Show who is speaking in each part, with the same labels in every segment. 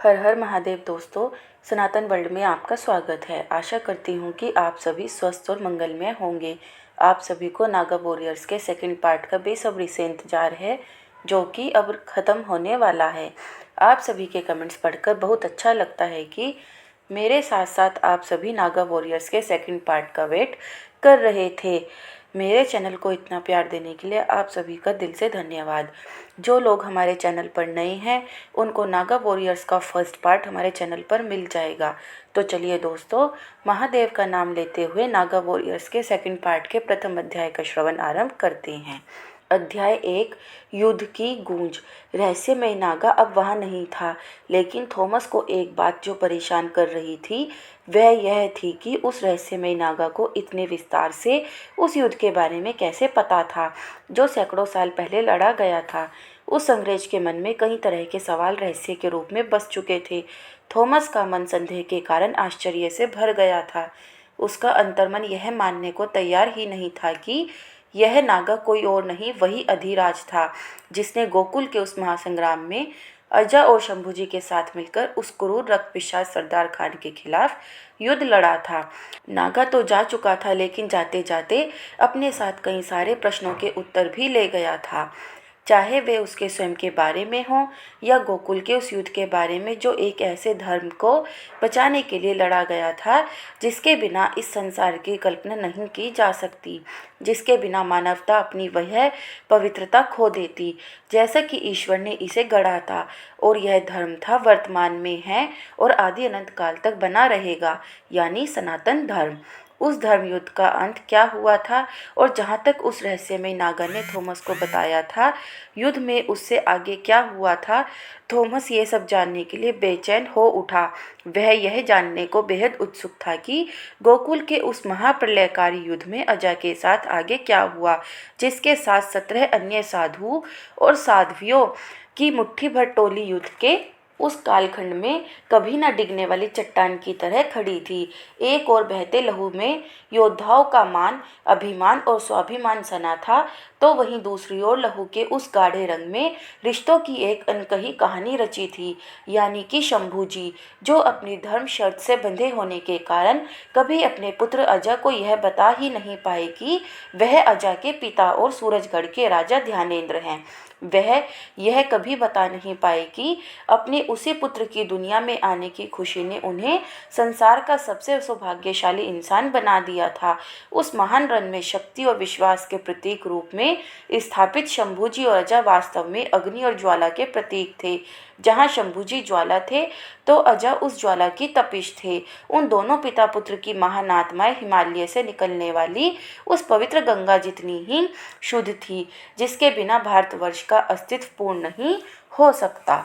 Speaker 1: हर हर महादेव दोस्तों, सनातन वर्ल्ड में आपका स्वागत है। आशा करती हूँ कि आप सभी स्वस्थ और मंगलमय होंगे। आप सभी को नागा वॉरियर्स के सेकंड पार्ट का बेसब्री से इंतज़ार है, जो कि अब ख़त्म होने वाला है। आप सभी के कमेंट्स पढ़कर बहुत अच्छा लगता है कि मेरे साथ साथ आप सभी नागा वॉरियर्स के सेकंड पार्ट का वेट कर रहे थे। मेरे चैनल को इतना प्यार देने के लिए आप सभी का दिल से धन्यवाद। जो लोग हमारे चैनल पर नए हैं उनको नागा वॉरियर्स का फर्स्ट पार्ट हमारे चैनल पर मिल जाएगा। तो चलिए दोस्तों, महादेव का नाम लेते हुए नागा वॉरियर्स के सेकंड पार्ट के प्रथम अध्याय का श्रवण आरंभ करते हैं। अध्याय 1, युद्ध की गूंज। रहस्यमय नागा अब वहाँ नहीं था, लेकिन थॉमस को एक बात जो परेशान कर रही थी वह यह थी कि उस रहस्यमय नागा को इतने विस्तार से उस युद्ध के बारे में कैसे पता था जो सैकड़ों साल पहले लड़ा गया था। उस अंग्रेज के मन में कई तरह के सवाल रहस्य के रूप में बस चुके थे। थॉमस का मन संदेह के कारण आश्चर्य से भर गया था। उसका अंतर्मन यह मानने को तैयार ही नहीं था कि यह नागा कोई और नहीं, वही अधिराज था जिसने गोकुल के उस महासंग्राम में अजा और शंभूजी के साथ मिलकर उस क्रूर रक्त पिशाच सरदार खान के खिलाफ युद्ध लड़ा था। नागा तो जा चुका था, लेकिन जाते जाते अपने साथ कई सारे प्रश्नों के उत्तर भी ले गया था, चाहे वे उसके स्वयं के बारे में हों या गोकुल के उस युद्ध के बारे में जो एक ऐसे धर्म को बचाने के लिए लड़ा गया था जिसके बिना इस संसार की कल्पना नहीं की जा सकती, जिसके बिना मानवता अपनी वह पवित्रता खो देती जैसा कि ईश्वर ने इसे गढ़ा था। और यह धर्म था, वर्तमान में है और आदि अनंत काल तक बना रहेगा, यानी सनातन धर्म। उस धर्म युद्ध का अंत क्या हुआ था और जहाँ तक उस रहस्यमय नागा ने थॉमस को बताया था, युद्ध में उससे आगे क्या हुआ था, थॉमस ये सब जानने के लिए बेचैन हो उठा। वह यह जानने को बेहद उत्सुक था कि गोकुल के उस महाप्रलयकारी युद्ध में अजा के साथ आगे क्या हुआ, जिसके साथ 17 अन्य साधु और साध्वियों की मुट्ठी भर टोली युद्ध के उस कालखंड में कभी न डिगने वाली चट्टान की तरह खड़ी थी। एक और बहते लहू में योद्धाओं का मान, अभिमान और स्वाभिमान सना था, तो वहीं दूसरी ओर लहू के उस गाढ़े रंग में रिश्तों की एक अनकही कहानी रची थी, यानी कि शंभूजी, जो अपनी धर्म शर्त से बंधे होने के कारण कभी अपने पुत्र अजा को यह बता ही नहीं पाए कि वह अजा के पिता और सूरजगढ़ के राजा ध्यानेंद्र हैं। वह यह कभी बता नहीं पाए कि अपने उसी पुत्र की दुनिया में आने की खुशी ने उन्हें संसार का सबसे सौभाग्यशाली इंसान बना दिया था। उस महान रण में शक्ति और विश्वास के प्रतीक रूप में स्थापित शंभूजी और अजा वास्तव में अग्नि और ज्वाला के प्रतीक थे। जहाँ शंभूजी ज्वाला थे तो अजा उस ज्वाला की तपिश थे। उन दोनों पिता पुत्र की महान आत्माएं हिमालय से निकलने वाली उस पवित्र गंगा जितनी ही शुद्ध थी, जिसके बिना भारतवर्ष का अस्तित्व पूर्ण नहीं हो सकता।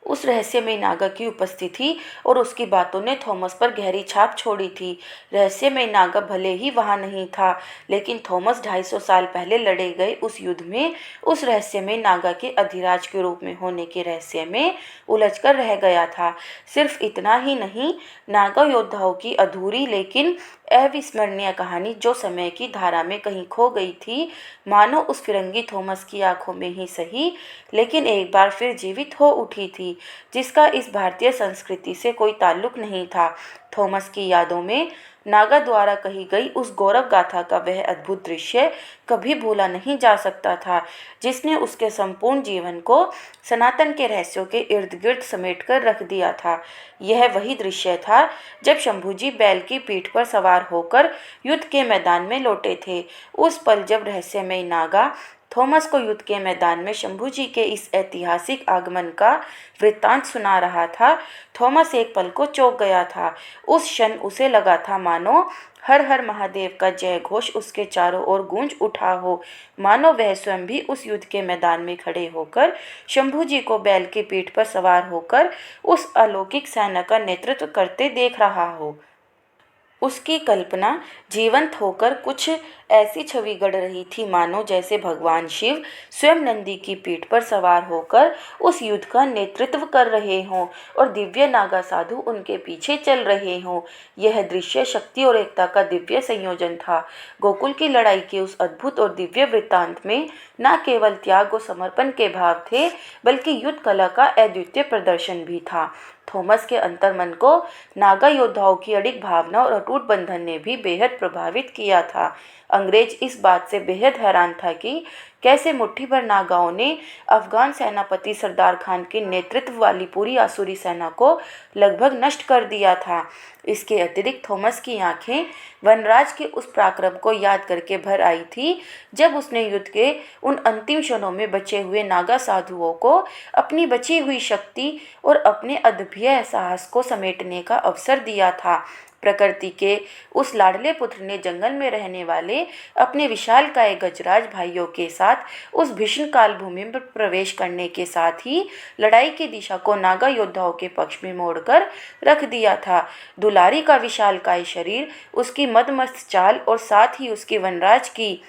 Speaker 1: उस रहस्यमय नागा की उपस्थिति और उसकी बातों ने थॉमस पर गहरी छाप छोड़ी थी। रहस्यमय नागा भले ही वहाँ नहीं था, लेकिन थॉमस 250 साल पहले लड़े गए उस युद्ध में उस रहस्यमय नागा के अधिराज के रूप में होने के रहस्य में उलझकर रह गया था। सिर्फ इतना ही नहीं, नागा योद्धाओं की अधूरी लेकिन अविस्मरणीय कहानी जो समय की धारा में कहीं खो गई थी, मानो उस फिरंगी थॉमस की आंखों में ही सही, लेकिन एक बार फिर जीवित हो उठी थी, जिसका इस भारतीय संस्कृति से कोई ताल्लुक नहीं था। थॉमस की यादों में नागा द्वारा कही गई उस गौरव गाथा का वह अद्भुत दृश्य कभी भूला नहीं जा सकता था, जिसने उसके संपूर्ण जीवन को सनातन के रहस्यों के इर्द गिर्द समेट कर रख दिया था। यह वही दृश्य था जब शंभूजी बैल की पीठ पर सवार होकर युद्ध के मैदान में लौटे थे। उस पल जब रहस्यमय नागा थॉमस को युद्ध के मैदान में शंभूजी के इस ऐतिहासिक आगमन का वृत्तांत सुना रहा था, थॉमस एक पल को चौंक गया था। उस क्षण उसे लगा था मानो हर हर महादेव का जय घोष उसके चारों ओर गूंज उठा हो, मानो वह स्वयं भी उस युद्ध के मैदान में खड़े होकर शंभूजी को बैल की पीठ पर सवार होकर उस अलौकिक सेना का नेतृत्व करते देख रहा हो। उसकी कल्पना जीवंत होकर कुछ ऐसी छवि गढ़ रही थी मानो जैसे भगवान शिव स्वयं नंदी की पीठ पर सवार होकर उस युद्ध का नेतृत्व कर रहे हों और दिव्य नागा साधु उनके पीछे चल रहे हों। यह दृश्य शक्ति और एकता का दिव्य संयोजन था। गोकुल की लड़ाई के उस अद्भुत और दिव्य वृत्तांत में न केवल त्याग और समर्पण के भाव थे, बल्कि युद्ध कला का अद्वितीय प्रदर्शन भी था। थॉमस के अंतर्मन को नागा योद्धाओं की अडिग भावना और अटूट बंधन ने भी बेहद प्रभावित किया था। अंग्रेज इस बात से बेहद हैरान था कि कैसे मुट्ठी भर नागाओं ने अफगान सेनापति सरदार खान के नेतृत्व वाली पूरी आसुरी सेना को लगभग नष्ट कर दिया था। इसके अतिरिक्त थॉमस की आंखें वनराज के उस पराक्रम को याद करके भर आई थी जब उसने युद्ध के उन अंतिम क्षणों में बचे हुए नागा साधुओं को अपनी बची हुई शक्ति और अपने अद्भुत साहस को समेटने का अवसर दिया था। प्रकृति के उस लाडले पुत्र ने जंगल में रहने वाले अपने विशालकाय गजराज भाइयों के साथ उस भीषण काल भूमि में प्रवेश करने के साथ ही लड़ाई की दिशा को नागा योद्धाओं के पक्ष में मोड़कर रख दिया था। दुलारी का विशालकाय शरीर, उसकी मदमस्त चाल और साथ ही उसकी वनराज की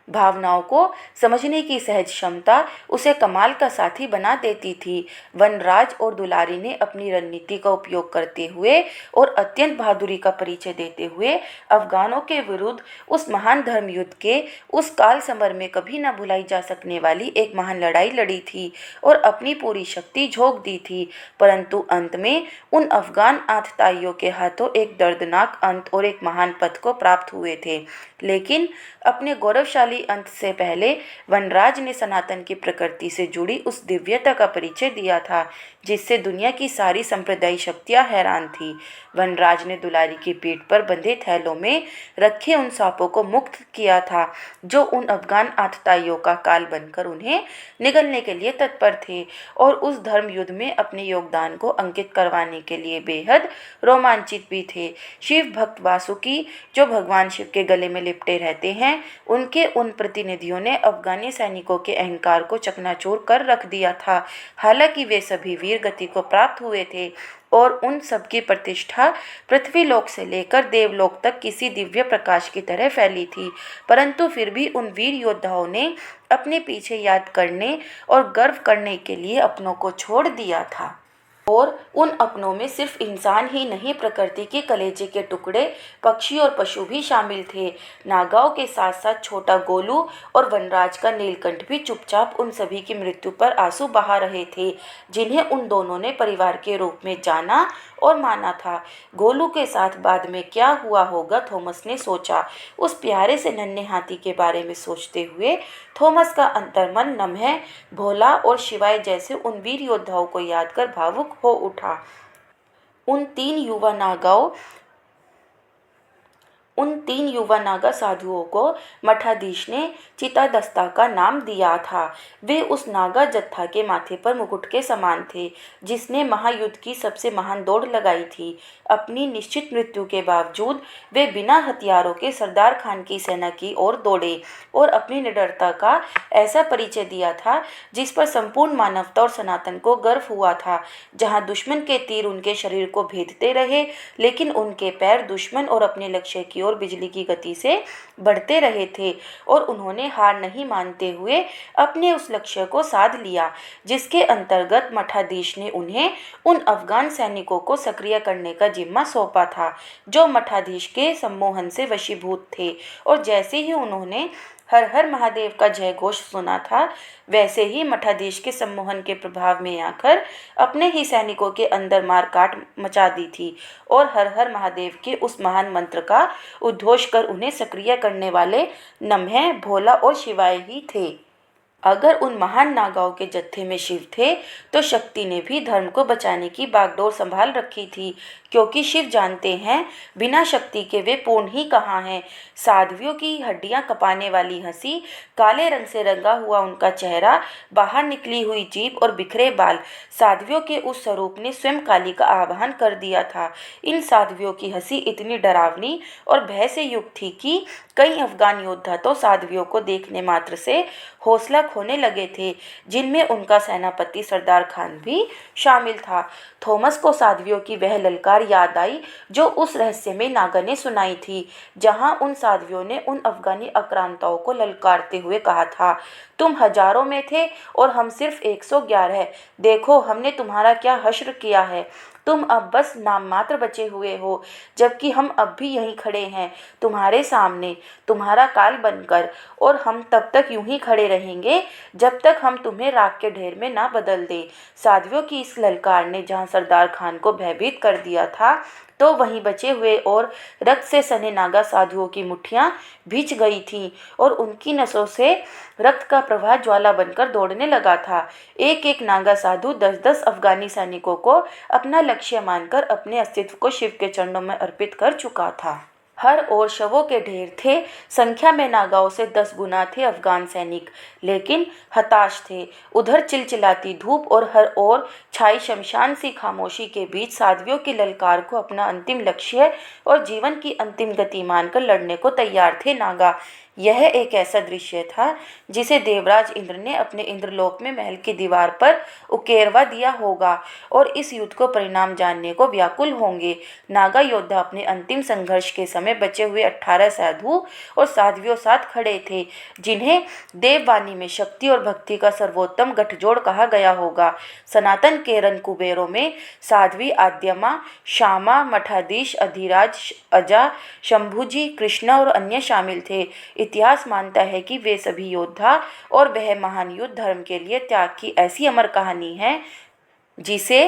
Speaker 1: भावनाओं को समझने की सहज क्षमता उसे कमाल का साथी बना देती थी। वनराज और दुलारी ने अपनी रणनीति का उपयोग करते हुए और अत्यंत बहादुरी का परिचय देते हुए अफगानों के विरुद्ध उस महान धर्म युद्ध के उस काल समर में कभी न भुलाई जा सकने वाली एक महान लड़ाई लड़ी थी और अपनी पूरी शक्ति झोंक दी थी। परंतु अंत में उन अफगान आतताइयों के हाथों एक दर्दनाक अंत और एक महान पथ को प्राप्त हुए थे। लेकिन अपने गौरवशाली अंत से पहले वनराज ने सनातन की प्रकृति से जुड़ी उस दिव्यता का परिचय दिया था जिससे दुनिया की सारी संप्रदायी शक्तियां हैरान थी। वनराज ने दुलारी की पीठ पर बंधे थैलों में रखे उन सांपों को मुक्त किया था जो उन अफगान आतताइयों का काल बनकर उन्हें निगलने के लिए तत्पर थे और उस धर्म युद्ध में अपने योगदान को अंकित करवाने के लिए बेहद रोमांचित भी थे। शिव भक्त वासुकी जो भगवान शिव के गले में लिपटे रहते हैं, उनके उन प्रतिनिधियों ने अफगानी सैनिकों के अहंकार को चकनाचूर कर रख दिया था। हालांकि वे सभी वीर गति को प्राप्त हुए थे और उन सबकी प्रतिष्ठा पृथ्वीलोक से लेकर देवलोक तक किसी दिव्य प्रकाश की तरह फैली थी, परंतु फिर भी उन वीर योद्धाओं ने अपने पीछे याद करने और गर्व करने के लिए अपनों को छोड़ दिया था। और उन अपनों में सिर्फ इंसान ही नहीं, प्रकृति के कलेजे के टुकड़े, पक्षी और पशु भी शामिल थे। नागाओं के साथ साथ छोटा गोलू और वनराज का नीलकंठ भी चुपचाप उन सभी की मृत्यु पर आंसू बहा रहे थे जिन्हें उन दोनों ने परिवार के रूप में जाना और माना था। गोलू के साथ बाद में क्या हुआ होगा, थॉमस ने सोचा। उस प्यारे से नन्हे हाथी के बारे में सोचते हुए थॉमस का अंतर्मन नम्ह, भोला और शिवाय जैसे उन वीर योद्धाओं को याद कर भावुक हो उठा। उन तीन युवा नागा साधुओं को मठाधीश ने चितादस्ता का नाम दिया था। वे उस नागा जत्था के माथे पर मुकुट के समान थे जिसने महायुद्ध की सबसे महान दौड़ लगाई थी। अपनी निश्चित मृत्यु के बावजूद वे बिना हथियारों के सरदार खान की सेना की ओर दौड़े और अपनी निडरता का ऐसा परिचय दिया था जिस पर संपूर्ण मानवता और सनातन को गर्व हुआ था। जहां दुश्मन के तीर उनके शरीर को भेदते रहे, लेकिन उनके पैर दुश्मन और अपने लक्ष्य की ओर बिजली की गति से बढ़ते रहे थे और उन्होंने हार नहीं मानते हुए अपने उस लक्ष्य को साध लिया जिसके अंतर्गत मठाधीश ने उन्हें उन अफगान सैनिकों को सक्रिय करने का जिम्मा सौंपा था जो मठाधीश के सम्मोहन से वशीभूत थे। और जैसे ही उन्होंने हर हर महादेव का जय घोष सुना था, वैसे ही मठाधीश के सम्मोहन के प्रभाव में आकर अपने ही सैनिकों के अंदर मार काट मचा दी थी और हर हर महादेव के उस महान मंत्र का उद्घोष कर उन्हें सक्रिय करने वाले नम्ह, भोला और शिवाय ही थे। अगर उन महान नागाओं के जत्थे में शिव थे तो शक्ति ने भी धर्म को बचाने की बागडोर संभाल रखी थी, क्योंकि शिव जानते हैं बिना शक्ति के वे पूर्ण ही कहाँ हैं। साध्वियों की हड्डियां कपाने वाली हंसी, काले रंग से रंगा हुआ उनका चेहरा, बाहर निकली हुई जीभ और बिखरे बाल, साध्वियों के उस स्वरूप ने स्वयं काली का आवाहन कर दिया था। इन साध्वियों की हंसी इतनी डरावनी और भय से युक्त थी कि कई अफगान योद्धा तो साध्वियों को देखने मात्र से हौसला खोने लगे थे, जिनमें उनका सेनापति सरदार खान भी शामिल था। थॉमस को साध्वियों की वह ललकार याद आई जो उस रहस्यमय नागा ने सुनाई थी, जहां उन साध्वियों ने उन अफगानी आक्रांताओं को ललकारते हुए कहा था, तुम हजारों में थे और हम सिर्फ 111। देखो हमने तुम्हारा क्या हश्र किया है। तुम अब बस नाम मात्र बचे हुए हो, जबकि हम अब भी यहीं खड़े हैं तुम्हारे सामने, तुम्हारा काल बनकर। और हम तब तक यूं ही खड़े रहेंगे जब तक हम तुम्हें राख के ढेर में ना बदल दें। साध्वियों की इस ललकार ने जहां सरदार खान को भयभीत कर दिया था, तो वहीं बचे हुए और रक्त से सने नागा साधुओं की मुट्ठियां भींच गई थीं और उनकी नसों से रक्त का प्रवाह ज्वाला बनकर दौड़ने लगा था। एक एक नागा साधु 10-10 अफगानी सैनिकों को अपना लक्ष्य मानकर अपने अस्तित्व को शिव के चरणों में अर्पित कर चुका था। हर ओर शवों के ढेर थे। संख्या में नागाओं से 10 गुना थे अफगान सैनिक, लेकिन हताश थे। उधर चिलचिलाती धूप और हर ओर छाई शमशान सी खामोशी के बीच साध्वियों की ललकार को अपना अंतिम लक्ष्य और जीवन की अंतिम गति मानकर लड़ने को तैयार थे नागा। यह एक ऐसा दृश्य था जिसे देवराज इंद्र ने अपने इंद्रलोक में महल की दीवार पर उकेरवा दिया होगा और इस युद्ध को परिणाम जानने को व्याकुल होंगे। नागा योद्धा अपने अंतिम संघर्ष के समय बचे हुए 18 साधु और साध्वियों साथ खड़े थे, जिन्हें देववाणी में शक्ति और भक्ति का सर्वोत्तम गठजोड़ कहा गया होगा। सनातन के रणकुबेरों में साध्वी आद्यमा, श्यामा, मठाधीश, अधिराज, अजा, शंभुजी, कृष्णा और अन्य शामिल थे। इतिहास मानता है कि वे सभी योद्धा और वह महान युद्ध धर्म के लिए त्याग की ऐसी अमर कहानी है जिसे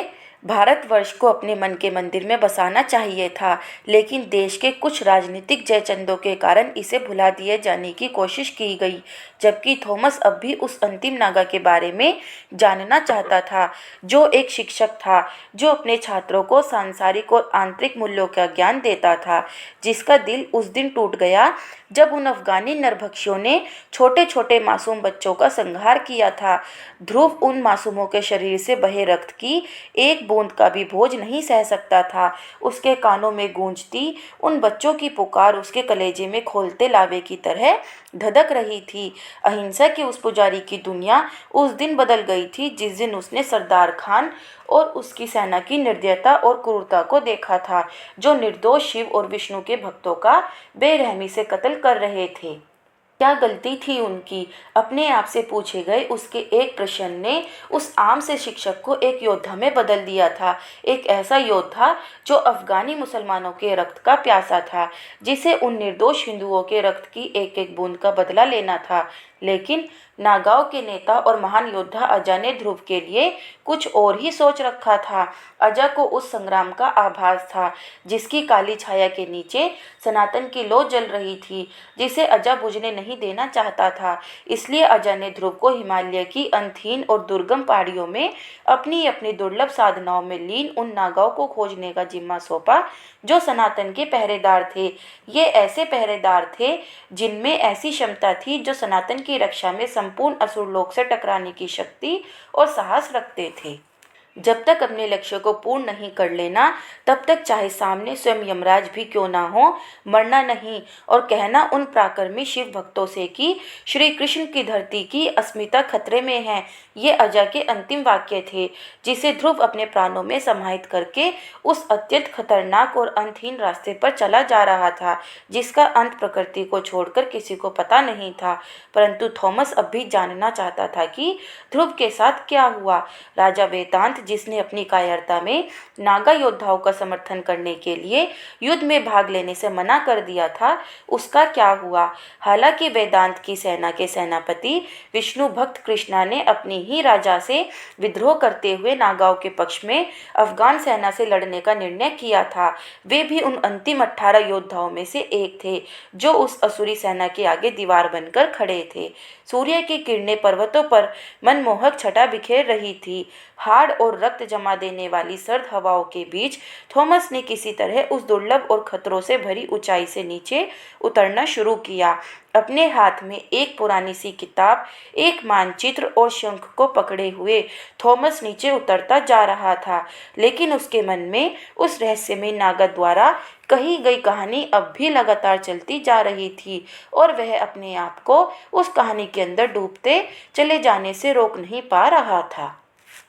Speaker 1: भारतवर्ष को अपने मन के मंदिर में बसाना चाहिए था, लेकिन देश के कुछ राजनीतिक जयचंदों के कारण इसे भुला दिए जाने की कोशिश की गई। जबकि थॉमस अब भी उस अंतिम नागा के बारे में जानना चाहता था, जो एक शिक्षक था जो अपने छात्रों को सांसारिक और आंतरिक मूल्यों का ज्ञान देता था, जिसका दिल उस दिन टूट गया जब उन अफगानी नरभक्षियों ने छोटे छोटे मासूम बच्चों का संहार किया था। ध्रुव उन मासूमों के शरीर से बहे रक्त की एक बूंद का भी बोझ नहीं सह सकता था। उसके कानों में गूंजती उन बच्चों की पुकार उसके कलेजे में खोलते लावे की तरह धधक रही थी। अहिंसा के उस पुजारी की दुनिया उस दिन बदल गई थी जिस दिन उसने सरदार खान और उसकी सेना की निर्दयता और क्रूरता को देखा था, जो निर्दोष शिव और विष्णु के भक्तों का बेरहमी से कत्ल कर रहे थे। क्या गलती थी उनकी? अपने आप से पूछे गए उसके एक प्रश्न ने उस आम से शिक्षक को एक योद्धा में बदल दिया था। एक ऐसा योद्धा जो अफगानी मुसलमानों के रक्त का प्यासा था, जिसे उन निर्दोष हिंदुओं के रक्त की एक एक बूंद का बदला लेना था। लेकिन नागाओं के नेता और महान योद्धा अजा ने ध्रुव के लिए कुछ और ही सोच रखा था। अजा को उस संग्राम का आभास था जिसकी काली छाया के नीचे सनातन की लौ जल रही थी, जिसे अजा बुझने नहीं देना चाहता था। इसलिए अजा ने ध्रुव को हिमालय की अंतहीन और दुर्गम पहाड़ियों में अपनी अपनी दुर्लभ साधनाओं में लीन उन नागाओं को खोजने का जिम्मा सौंपा जो सनातन के पहरेदार थे। ये ऐसे पहरेदार थे जिनमें ऐसी क्षमता थी जो सनातन की रक्षा में संपूर्ण असुर लोक से टकराने की शक्ति और साहस रखते थे। जब तक अपने लक्ष्य को पूर्ण नहीं कर लेना, तब तक चाहे सामने स्वयं यमराज भी क्यों ना हो, मरना नहीं और कहना उन पराक्रमी शिव भक्तों से कि श्री कृष्ण की धरती की अस्मिता खतरे में है। ये अजा के अंतिम वाक्य थे, जिसे ध्रुव अपने प्राणों में समाहित करके उस अत्यंत खतरनाक और अंतहीन रास्ते पर चला जा रहा था, जिसका अंत प्रकृति को छोड़कर किसी को पता नहीं था। परंतु थॉमस अब भी जानना चाहता था कि ध्रुव के साथ क्या हुआ। राजा वेदांत, जिसने अपनी कायरता में नागा योद्धाओं का समर्थन करने के लिए युद्ध में भाग लेने से मना कर दिया था, उसका क्या हुआ? हालांकि वेदांत की सेना के सेनापति विष्णु भक्त कृष्णा ने अपनी ही राजा से विद्रोह करते हुए नागाओं के पक्ष में अफगान सेना से लड़ने का निर्णय किया था। वे भी उन अंतिम 18 योद्धाओं में से एक थे जो उस असुरी सेना के आगे दीवार बनकर खड़े थे। सूर्य की किरणें पर्वतों पर मनमोहक छटा बिखेर रही थी। हाड़ और रक्त जमा देने वाली सर्द हवाओं के बीच थॉमस ने किसी तरह उस दुर्लभ और खतरों से भरी ऊंचाई से नीचे उतरना शुरू किया। अपने हाथ में एक पुरानी सी किताब, एक मानचित्र और शंख को पकड़े हुए थॉमस नीचे उतरता जा रहा था। लेकिन उसके मन में उस रहस्यमय नागा द्वारा कही गई कहानी अब भी लगातार चलती जा रही थी और वह अपने आप को उस कहानी के अंदर डूबते चले जाने से रोक नहीं पा रहा था।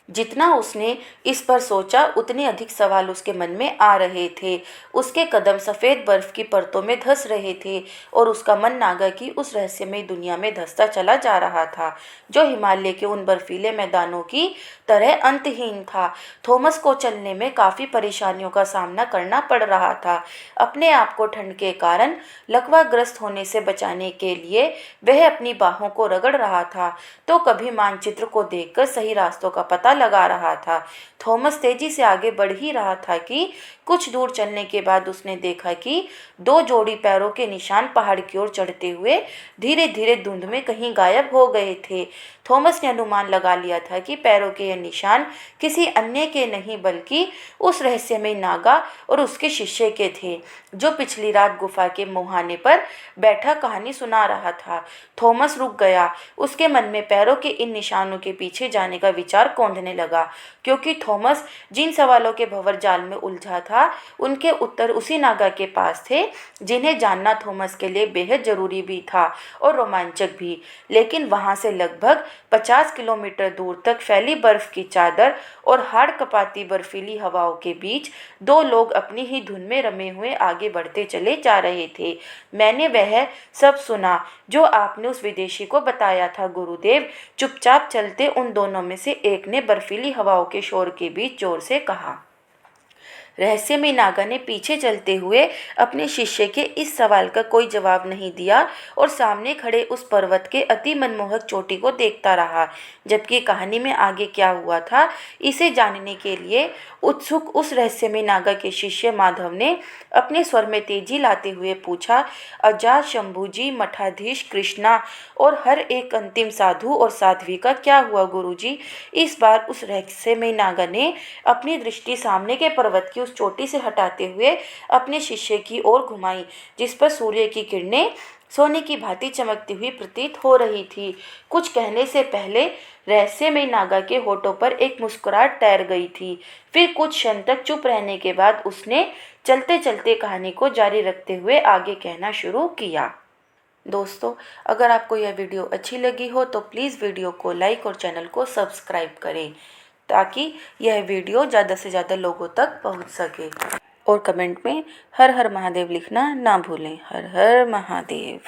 Speaker 1: जितना उसने इस पर सोचा उतने अधिक सवाल उसके मन में आ रहे थे। उसके कदम सफ़ेद बर्फ की परतों में धंस रहे थे और उसका मन नागा की उस रहस्यमय दुनिया में धंसता चला जा रहा था जो हिमालय के उन बर्फीले मैदानों की तरह अंतहीन था। थॉमस को चलने में काफ़ी परेशानियों का सामना करना पड़ रहा था। अपने आप को ठंड के कारण लकवाग्रस्त होने से बचाने के लिए वह अपनी बाहों को रगड़ रहा था तो कभी मानचित्र को देखकर सही रास्तों का पता लगा रहा था। थॉमस तेजी से आगे बढ़ ही रहा था कि कुछ दूर चलने के बाद उसने देखा कि दो जोड़ी पैरों के निशान पहाड़ की ओर चढ़ते हुए धीरे धीरे धुंध में कहीं गायब हो गए थे। थॉमस ने अनुमान लगा लिया था कि पैरों के ये निशान किसी अन्य के नहीं बल्कि उस रहस्यमय नागा और उसके शिष्य के थे जो पिछली रात गुफा के मुहाने पर बैठा कहानी सुना रहा था। थॉमस रुक गया। उसके मन में पैरों के इन निशानों के पीछे जाने का विचार कौंधने लगा क्योंकि थॉमस जिन सवालों के भंवर जाल में उलझा था उनके उत्तर उसी नागा के पास थे जिन्हें जानना थॉमस के लिए बेहद जरूरी भी था और रोमांचक भी। लेकिन वहां से लगभग 50 किलोमीटर दूर तक फैली बर्फ की चादर और हाड़ कपाती बर्फीली हवाओं के बीच दो लोग अपनी ही धुन में रमे हुए आगे बढ़ते चले जा रहे थे। मैंने वह सब सुना जो आपने उस विदेशी को बताया था गुरुदेव, चुपचाप चलते उन दोनों में से एक ने बर्फीली हवाओं के शोर के बीच जोर से कहा। रहस्यमय नागा ने पीछे चलते हुए अपने शिष्य के इस सवाल का कोई जवाब नहीं दिया और सामने खड़े उस पर्वत के अति मनमोहक चोटी को देखता रहा। जबकि कहानी में आगे क्या हुआ था इसे जानने के लिए उत्सुक उस रहस्यमय नागा के शिष्य माधव ने अपने स्वर में तेजी लाते हुए पूछा, अजात शंभू जी, मठाधीश कृष्णा और हर एक अंतिम साधु और साध्वी का क्या हुआ गुरुजी? इस बार उस रहस्यमय नागा ने अपनी दृष्टि सामने के पर्वत की उस चोटी से हटाते हुए अपने शिष्य की ओर घुमाई जिस पर सूर्य की किरणें सोने की भांति चमकती हुई प्रतीत हो रही थी। कुछ कहने से पहले रहस्यमय नागा के होठों पर एक मुस्कुराहट तैर गई थी। फिर कुछ क्षण तक चुप रहने के बाद उसने चलते चलते कहानी को जारी रखते हुए आगे कहना शुरू किया। दोस्तों, अगर आपको यह वीडियो अच्छी लगी हो तो प्लीज़ वीडियो को लाइक और चैनल को सब्सक्राइब करें ताकि यह वीडियो ज़्यादा से ज़्यादा लोगों तक पहुंच सके। और कमेंट में हर हर महादेव लिखना ना भूलें। हर हर महादेव।